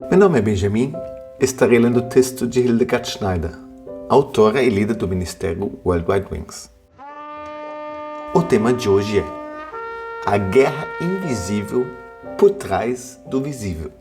Meu nome é Benjamin, estarei lendo o texto de Hildegard Schneider, autora e líder do Ministério World Wide Wings. O tema de hoje é a guerra invisível por trás do visível.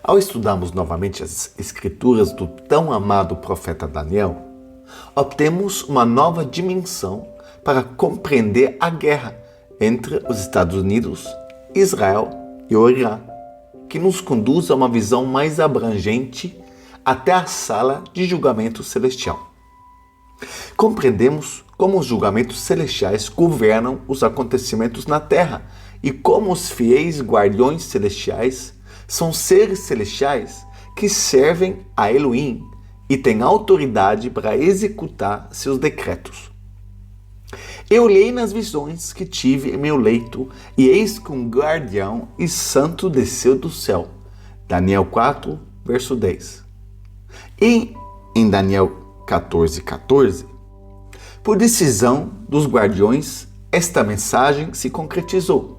Ao estudarmos novamente as escrituras do tão amado profeta Daniel, obtemos uma nova dimensão para compreender a guerra entre os Estados Unidos, Israel e o Irã, que nos conduz a uma visão mais abrangente até a sala de julgamento celestial. Compreendemos como os julgamentos celestiais governam os acontecimentos na Terra e como os fiéis guardiões celestiais são seres celestiais que servem a Elohim e têm autoridade para executar seus decretos. Eu olhei nas visões que tive em meu leito, e eis que um guardião e santo desceu do céu. Daniel 4, verso 10. E em Daniel 14, por decisão dos guardiões, esta mensagem se concretizou.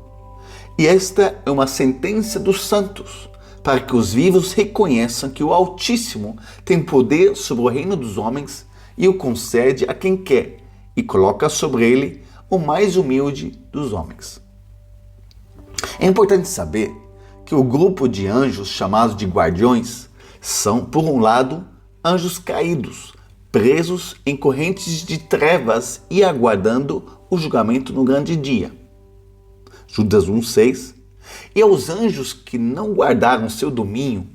E esta é uma sentença dos santos, para que os vivos reconheçam que o Altíssimo tem poder sobre o reino dos homens e o concede a quem quer, e coloca sobre ele o mais humilde dos homens. É importante saber que o grupo de anjos chamados de guardiões são, por um lado, anjos caídos, presos em correntes de trevas e aguardando o julgamento no grande dia. Judas 1,6. E aos anjos que não guardaram seu domínio,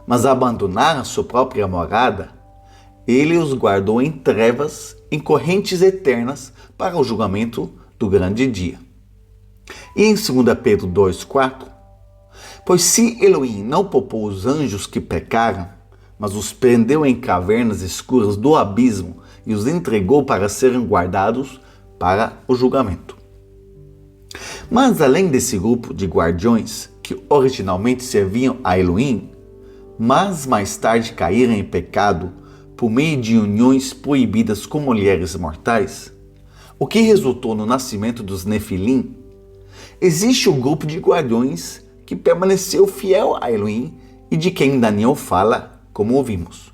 mas abandonaram sua própria morada, ele os guardou em trevas, em correntes eternas, para o julgamento do grande dia. E em 2 Pedro 2,4, pois se Elohim não poupou os anjos que pecaram, mas os prendeu em cavernas escuras do abismo e os entregou para serem guardados para o julgamento. Mas além desse grupo de guardiões, que originalmente serviam a Elohim, mas mais tarde caíram em pecado por meio de uniões proibidas com mulheres mortais, o que resultou no nascimento dos Nefilim, existe um grupo de guardiões que permaneceu fiel a Elohim e de quem Daniel fala, como ouvimos.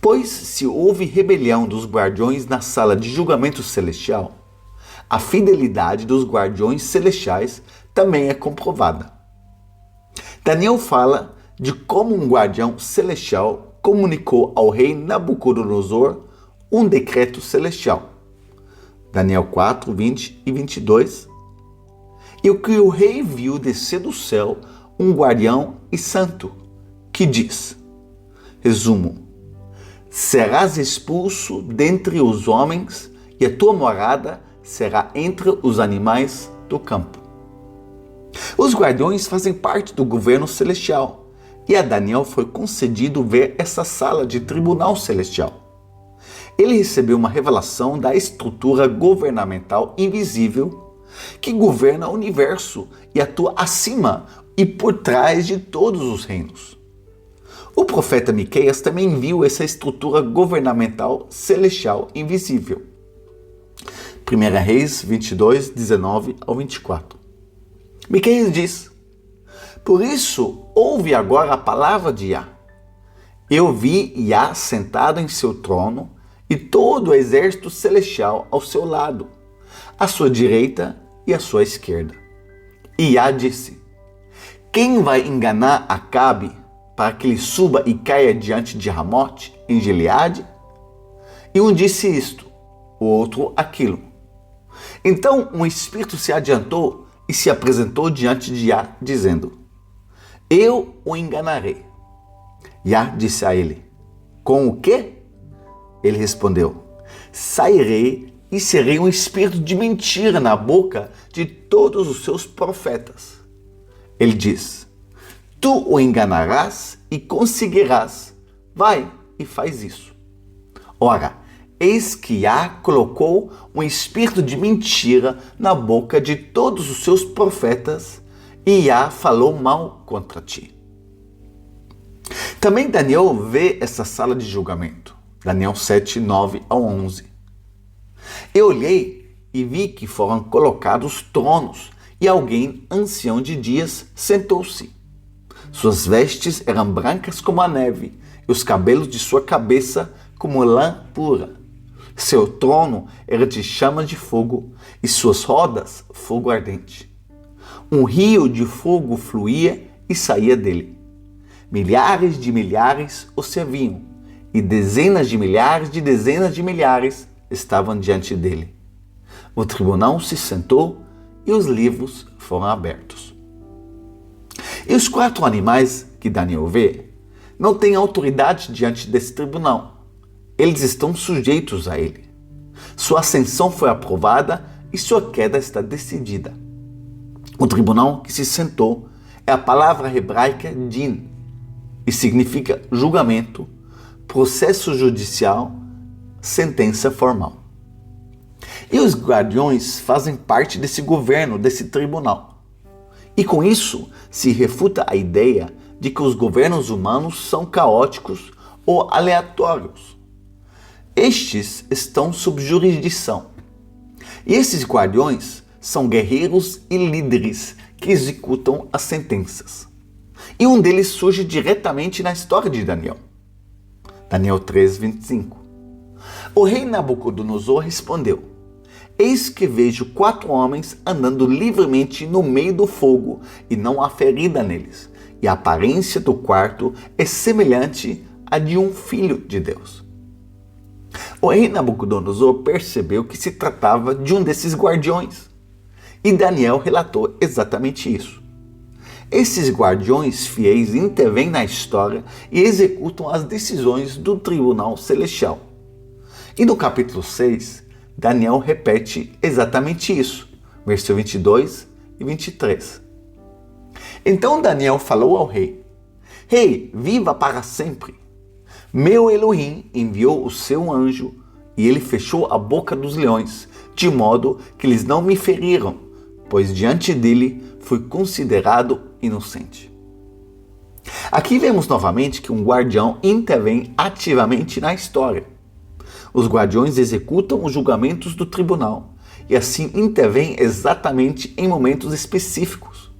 Pois se houve rebelião dos guardiões na sala de julgamento celestial, a fidelidade dos guardiões celestiais também é comprovada. Daniel fala de como um guardião celestial comunicou ao rei Nabucodonosor um decreto celestial. Daniel 4, 20 e 22. E o que o rei viu descer do céu um guardião e santo, que diz, resumo, serás expulso dentre os homens e a tua morada será entre os animais do campo. Os guardiões fazem parte do governo celestial, e a Daniel foi concedido ver essa sala de tribunal celestial. Ele recebeu uma revelação da estrutura governamental invisível que governa o universo e atua acima e por trás de todos os reinos. O profeta Miqueias também viu essa estrutura governamental celestial invisível. 1 Reis 22, 19 ao 24. Miqueias diz, por isso, ouve agora a palavra de Yah. Eu vi Yah sentado em seu trono e todo o exército celestial ao seu lado, à sua direita e à sua esquerda. E Yah disse, quem vai enganar Acabe para que ele suba e caia diante de Ramote, em Gileade? E um disse isto, o outro aquilo. Então um espírito se adiantou e se apresentou diante de Yah, dizendo, eu o enganarei. Yah disse a ele, com o quê? Ele respondeu, sairei e serei um espírito de mentira na boca de todos os seus profetas. Ele diz, tu o enganarás e conseguirás. Vai e faz isso. Ora, eis que Yah colocou um espírito de mentira na boca de todos os seus profetas e Yah falou mal contra ti. Também Daniel vê essa sala de julgamento. Daniel 7, 9 a 11. Eu olhei e vi que foram colocados tronos e alguém, ancião de dias, sentou-se. Suas vestes eram brancas como a neve, e os cabelos de sua cabeça como lã pura. Seu trono era de chamas de fogo, e suas rodas fogo ardente. Um rio de fogo fluía e saía dele. Milhares de milhares o serviam, e dezenas de milhares estavam diante dele. O tribunal se sentou e os livros foram abertos. E os 4 animais que Daniel vê não têm autoridade diante desse tribunal. Eles estão sujeitos a ele. Sua ascensão foi aprovada e sua queda está decidida. O tribunal que se sentou é a palavra hebraica din, e significa julgamento, processo judicial, sentença formal. E os guardiões fazem parte desse governo, desse tribunal. E com isso se refuta a ideia de que os governos humanos são caóticos ou aleatórios. Estes estão sob jurisdição. E esses guardiões são guerreiros e líderes que executam as sentenças. E um deles surge diretamente na história de Daniel. Daniel 3:25. O rei Nabucodonosor respondeu: Eis que vejo 4 homens andando livremente no meio do fogo, e não há ferida neles, e a aparência do quarto é semelhante à de um filho de Deus. O rei Nabucodonosor percebeu que se tratava de um desses guardiões, e Daniel relatou exatamente isso. Esses guardiões fiéis intervêm na história e executam as decisões do tribunal celestial. E no capítulo 6, Daniel repete exatamente isso, versículo 22 e 23. Então Daniel falou ao rei: Rei, viva para sempre! Meu Elohim enviou o seu anjo e ele fechou a boca dos leões, de modo que eles não me feriram, pois diante dele fui considerado inocente. Aqui vemos novamente que um guardião intervém ativamente na história. Os guardiões executam os julgamentos do tribunal e assim intervêm exatamente em momentos específicos.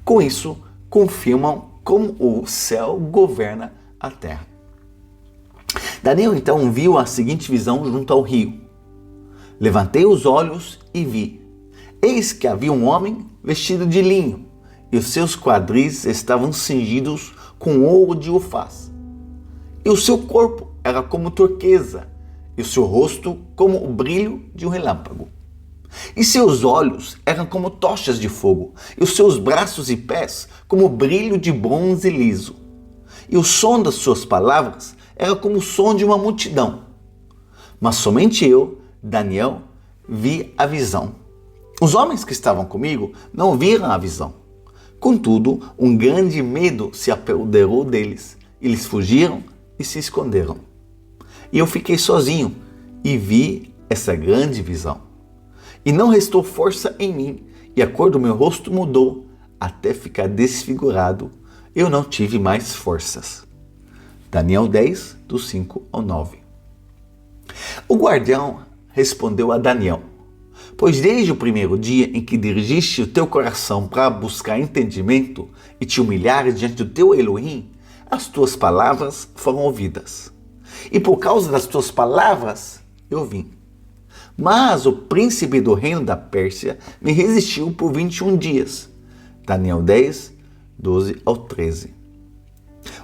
Com isso, confirmam como o céu governa a terra. Daniel então viu a seguinte visão junto ao rio. Levantei os olhos e vi. Eis que havia um homem vestido de linho, e os seus quadris estavam cingidos com ouro de Ufaz. E o seu corpo era como turquesa, e o seu rosto como o brilho de um relâmpago. E seus olhos eram como tochas de fogo, e os seus braços e pés como o brilho de bronze liso. E o som das suas palavras era como o som de uma multidão. Mas somente eu, Daniel, vi a visão. Os homens que estavam comigo não viram a visão. Contudo, um grande medo se apoderou deles. Eles fugiram e se esconderam. E eu fiquei sozinho e vi essa grande visão. E não restou força em mim, e a cor do meu rosto mudou até ficar desfigurado. Eu não tive mais forças. Daniel 10, do 5 ao 9. O guardião respondeu a Daniel: Pois desde o primeiro dia em que dirigiste o teu coração para buscar entendimento e te humilhares diante do teu Elohim, as tuas palavras foram ouvidas. E por causa das tuas palavras eu vim. Mas o príncipe do reino da Pérsia me resistiu por 21 dias. Daniel 10, 12 ao 13.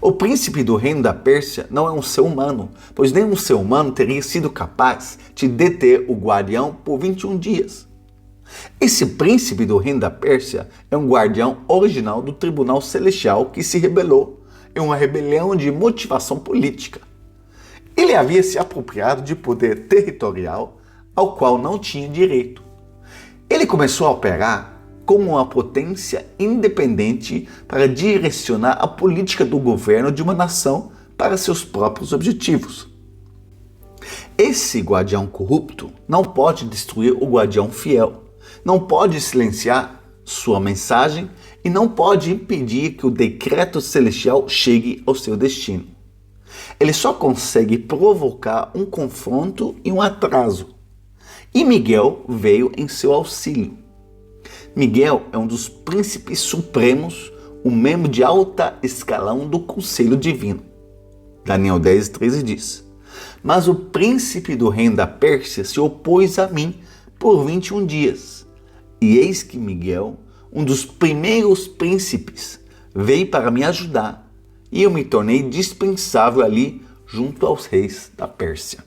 O príncipe do reino da Pérsia não é um ser humano, pois nenhum ser humano teria sido capaz de deter o guardião por 21 dias. Esse príncipe do reino da Pérsia é um guardião original do tribunal celestial que se rebelou em uma rebelião de motivação política. Ele havia se apropriado de poder territorial ao qual não tinha direito. Ele começou a operar como uma potência independente para direcionar a política do governo de uma nação para seus próprios objetivos. Esse guardião corrupto não pode destruir o guardião fiel, não pode silenciar sua mensagem e não pode impedir que o decreto celestial chegue ao seu destino. Ele só consegue provocar um confronto e um atraso. E Miguel veio em seu auxílio. Miguel é um dos príncipes supremos, um membro de alta escalão do conselho divino. Daniel 10:13 diz: Mas o príncipe do reino da Pérsia se opôs a mim por 21 dias. E eis que Miguel, um dos primeiros príncipes, veio para me ajudar, e eu me tornei dispensável ali junto aos reis da Pérsia.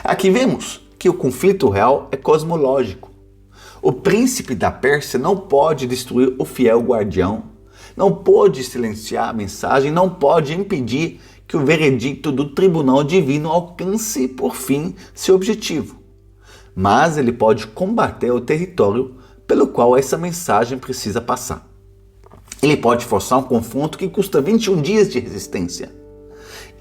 Aqui vemos que o conflito real é cosmológico. O príncipe da Pérsia não pode destruir o fiel guardião, não pode silenciar a mensagem, não pode impedir que o veredicto do tribunal divino alcance por fim seu objetivo. Mas ele pode combater o território pelo qual essa mensagem precisa passar. Ele pode forçar um confronto que custa 21 dias de resistência.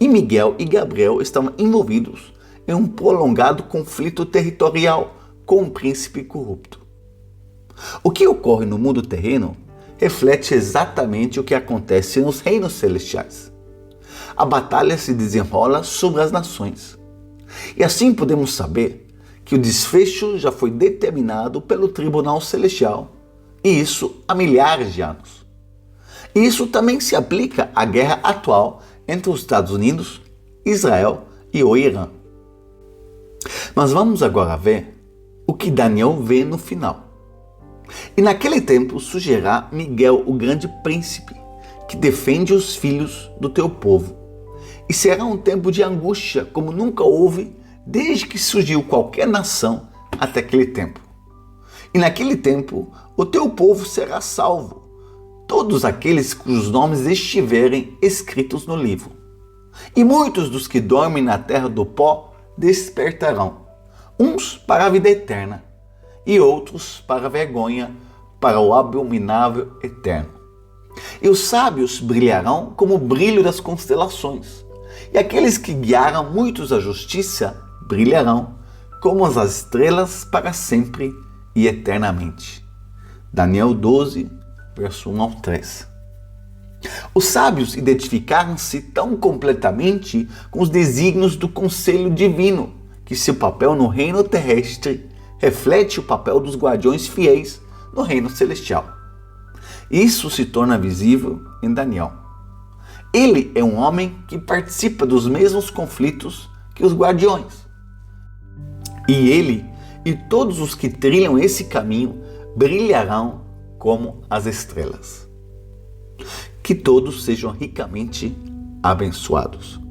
E Miguel e Gabriel estavam envolvidos em um prolongado conflito territorial com um príncipe corrupto. O que ocorre no mundo terreno reflete exatamente o que acontece nos reinos celestiais. A batalha se desenrola sobre as nações. E assim podemos saber que o desfecho já foi determinado pelo tribunal celestial, e isso há milhares de anos. E isso também se aplica à guerra atual entre os Estados Unidos, Israel e o Irã. Mas vamos agora ver o que Daniel vê no final. E naquele tempo surgirá Miguel, o grande príncipe, que defende os filhos do teu povo. E será um tempo de angústia como nunca houve desde que surgiu qualquer nação até aquele tempo. E naquele tempo o teu povo será salvo, todos aqueles cujos nomes estiverem escritos no livro. E muitos dos que dormem na terra do pó despertarão, uns para a vida eterna, e outros para a vergonha, para o abominável eterno. E os sábios brilharão como o brilho das constelações, e aqueles que guiaram muitos à justiça brilharão como as estrelas para sempre e eternamente. Daniel 12, verso 1 ao 3. Os sábios identificaram-se tão completamente com os desígnios do conselho divino, que seu papel no reino terrestre reflete o papel dos guardiões fiéis no reino celestial. Isso se torna visível em Daniel. Ele é um homem que participa dos mesmos conflitos que os guardiões. E ele e todos os que trilham esse caminho brilharão como as estrelas. Que todos sejam ricamente abençoados.